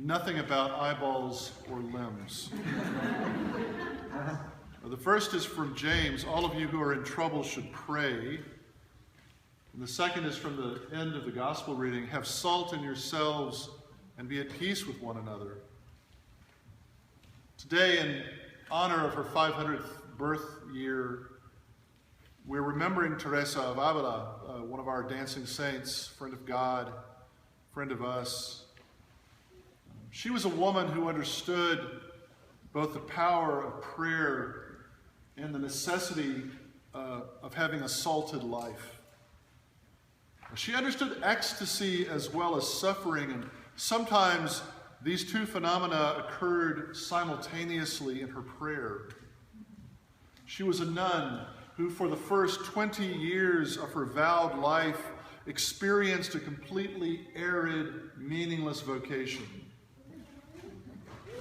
nothing about eyeballs or limbs. The first is from James. All of you who are in trouble should pray. And the second is from the end of the gospel reading. Have salt in yourselves and be at peace with one another. Today, in honor of her 500th birth year, we're remembering Teresa of Avila, one of our dancing saints, friend of God, friend of us. She was a woman who understood both the power of prayer and the necessity of having a salted life. She understood ecstasy as well as suffering, and sometimes these two phenomena occurred simultaneously in her prayer. She was a nun who, for the first 20 years of her vowed life, experienced a completely arid, meaningless vocation.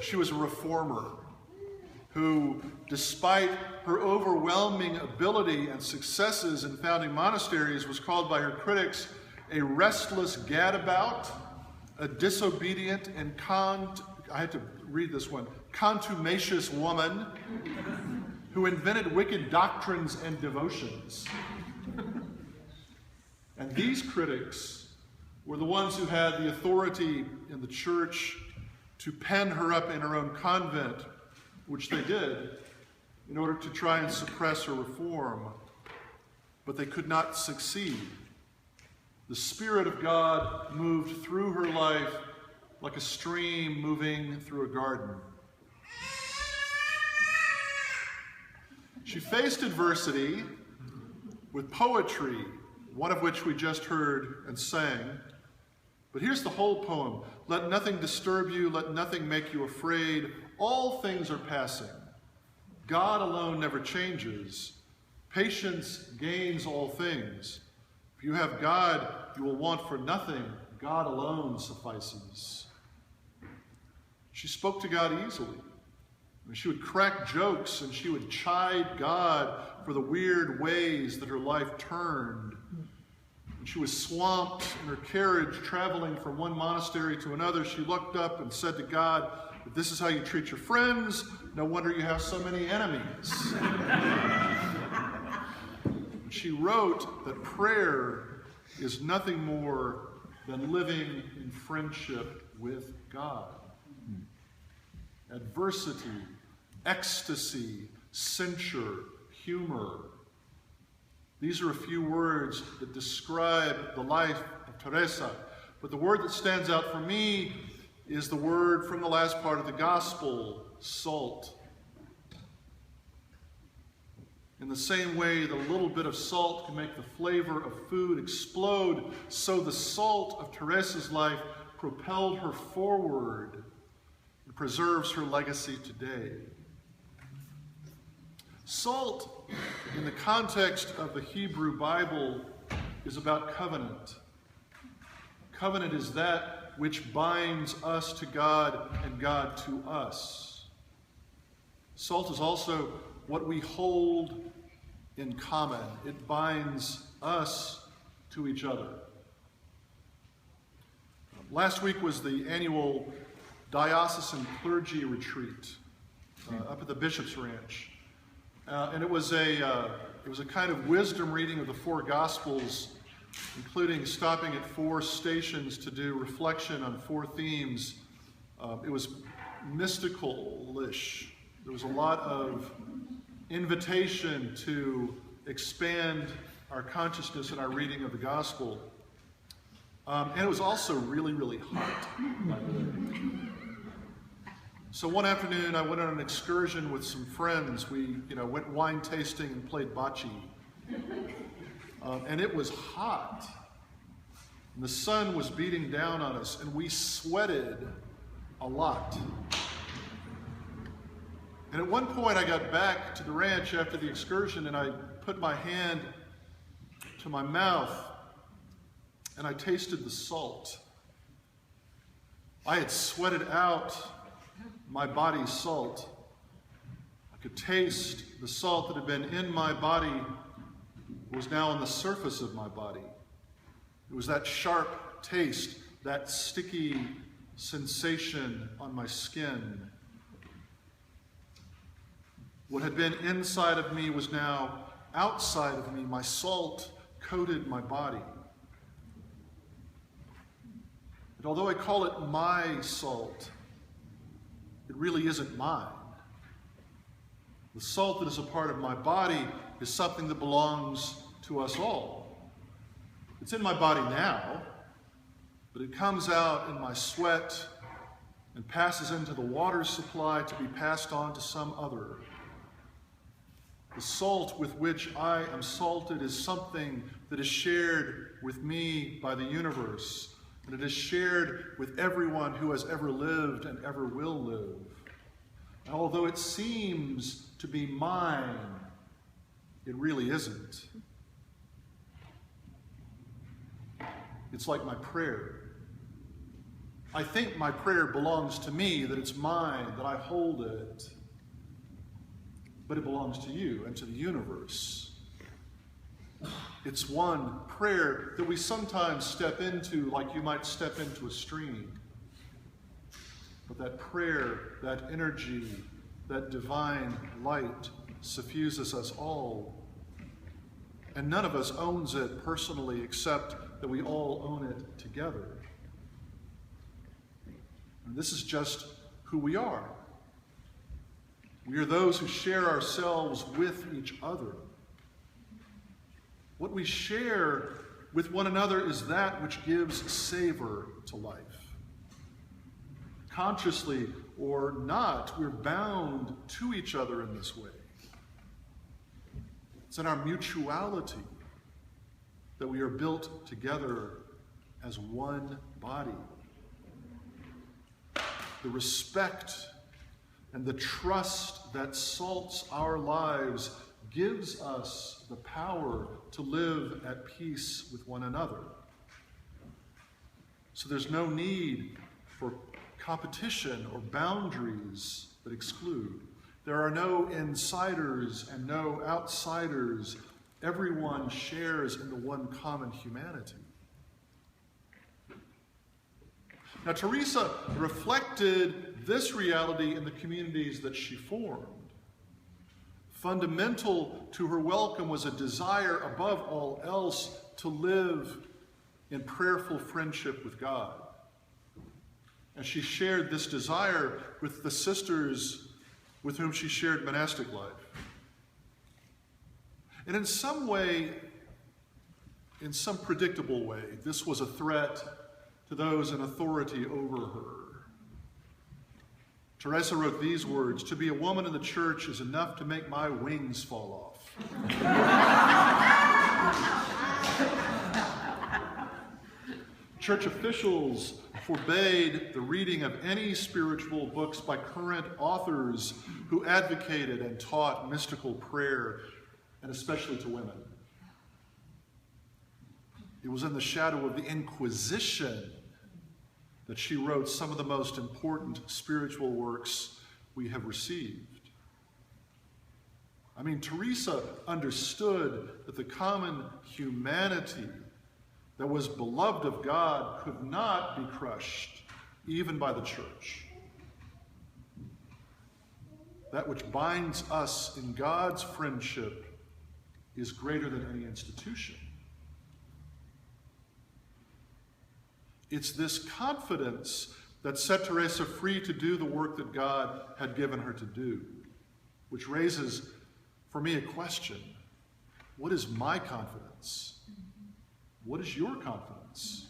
She was a reformer who, despite her overwhelming ability and successes in founding monasteries, was called by her critics a restless gadabout, a disobedient and contumacious woman who invented wicked doctrines and devotions. And these critics were the ones who had the authority in the church to pen her up in her own convent, which they did, in order to try and suppress her reform. But they could not succeed. The Spirit of God moved through her life like a stream moving through a garden. She faced adversity with poetry, one of which we just heard and sang. But here's the whole poem. Let nothing disturb you, let nothing make you afraid. All things are passing. God alone never changes. Patience gains all things. If you have God, you will want for nothing. God alone suffices. She spoke to God easily. She would crack jokes and she would chide God for the weird ways that her life turned. When she was swamped in her carriage traveling from one monastery to another, she looked up and said to God, if this is how you treat your friends, no wonder you have so many enemies. She wrote that prayer is nothing more than living in friendship with God. Adversity, ecstasy, censure, humor. These are a few words that describe the life of Teresa. But the word that stands out for me is the word from the last part of the gospel, salt. In the same way that a little bit of salt can make the flavor of food explode, so the salt of Teresa's life propelled her forward and preserves her legacy today. Salt, in the context of the Hebrew Bible, is about covenant. Covenant is that which binds us to God and God to us. Salt is also what we hold in common. It binds us to each other. Last week was the annual diocesan clergy retreat up at the Bishop's Ranch. And it was a kind of wisdom reading of the four Gospels, including stopping at 4 stations to do reflection on 4 themes. It was mystical-ish. There was a lot of invitation to expand our consciousness in our reading of the Gospel. And it was also really, really hot, by the way. So one afternoon, I went on an excursion with some friends. We, went wine tasting and played bocce. And it was hot. And the sun was beating down on us, and we sweated a lot. And at one point, I got back to the ranch after the excursion, and I put my hand to my mouth, and I tasted the salt. I had sweated out my body's salt. I could taste the salt that had been in my body was now on the surface of my body. It was that sharp taste, that sticky sensation on my skin. What had been inside of me was now outside of me. My salt coated my body. And although I call it my salt, it really isn't mine. The salt that is a part of my body is something that belongs to us all. It's in my body now, but it comes out in my sweat and passes into the water supply to be passed on to some other. The salt with which I am salted is something that is shared with me by the universe, and it is shared with everyone who has ever lived and ever will live. And although it seems to be mine, it really isn't. It's like my prayer. I think my prayer belongs to me, that it's mine, that I hold it. But it belongs to you and to the universe. It's one prayer that we sometimes step into like you might step into a stream. But that prayer, that energy, that divine light suffuses us all. And none of us owns it personally except that we all own it together. And this is just who we are. We are those who share ourselves with each other. What we share with one another is that which gives savor to life. Consciously or not, we're bound to each other in this way. It's in our mutuality that we are built together as one body. The respect and the trust that salts our lives gives us the power to live at peace with one another. So there's no need for competition or boundaries that exclude. There are no insiders and no outsiders. Everyone shares in the one common humanity. Now, Teresa reflected this reality in the communities that she formed. Fundamental to her welcome was a desire, above all else, to live in prayerful friendship with God. And she shared this desire with the sisters with whom she shared monastic life. And in some way, in some predictable way, this was a threat to those in authority over her. Teresa wrote these words: "To be a woman in the church is enough to make my wings fall off." Church officials forbade the reading of any spiritual books by current authors who advocated and taught mystical prayer, and especially to women. It was in the shadow of the Inquisition that she wrote some of the most important spiritual works we have received. I mean, Teresa understood that the common humanity that was beloved of God could not be crushed, even by the church. That which binds us in God's friendship is greater than any institution. It's this confidence that set Teresa free to do the work that God had given her to do, which raises for me a question. What is my confidence? What is your confidence?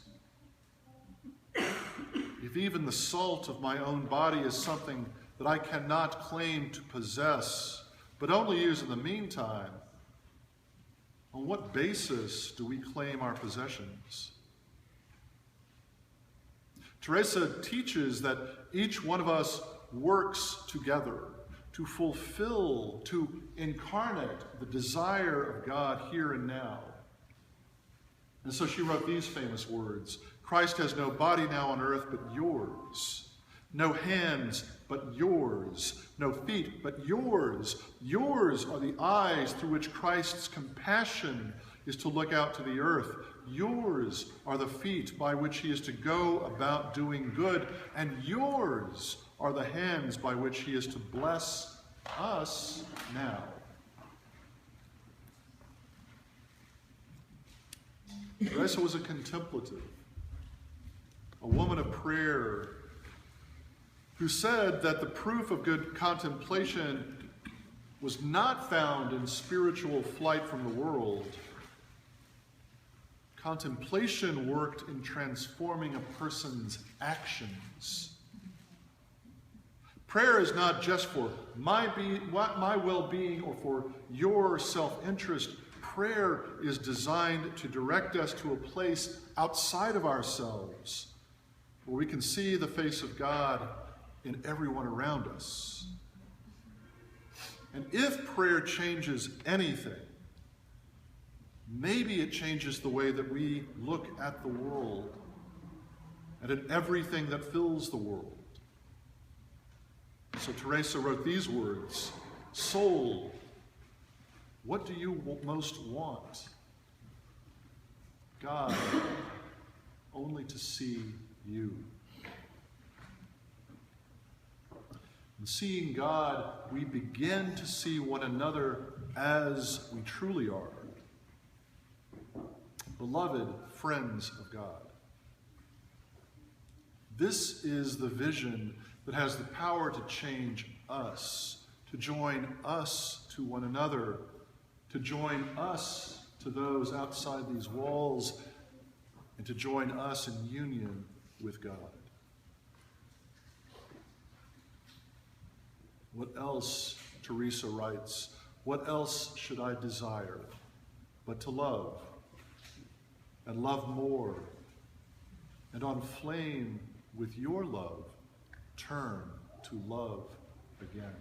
If even the salt of my own body is something that I cannot claim to possess, but only use in the meantime, on what basis do we claim our possessions? Teresa teaches that each one of us works together to fulfill, to incarnate the desire of God here and now. And so she wrote these famous words: "Christ has no body now on earth but yours, no hands but yours, no feet but yours. Yours are the eyes through which Christ's compassion is to look out to the earth. yours are the feet by which he is to go about doing good, and yours are the hands by which he is to bless us now. Nyssa was a contemplative, a woman of prayer, who said that the proof of good contemplation was not found in spiritual flight from the world. Contemplation worked in transforming a person's actions. Prayer is not just for my well-being or for your self-interest. Prayer is designed to direct us to a place outside of ourselves where we can see the face of God in everyone around us. And if prayer changes anything, maybe it changes the way that we look at the world and at everything that fills the world. So Teresa wrote these words, "Soul, what do you most want? God, only to see you." In seeing God, we begin to see one another as we truly are. Beloved friends of God. This is the vision that has the power to change us, to join us to one another, to join us to those outside these walls, and to join us in union with God. What else, Teresa writes, what else should I desire but to love, and love more, and on flame with your love, turn to love again.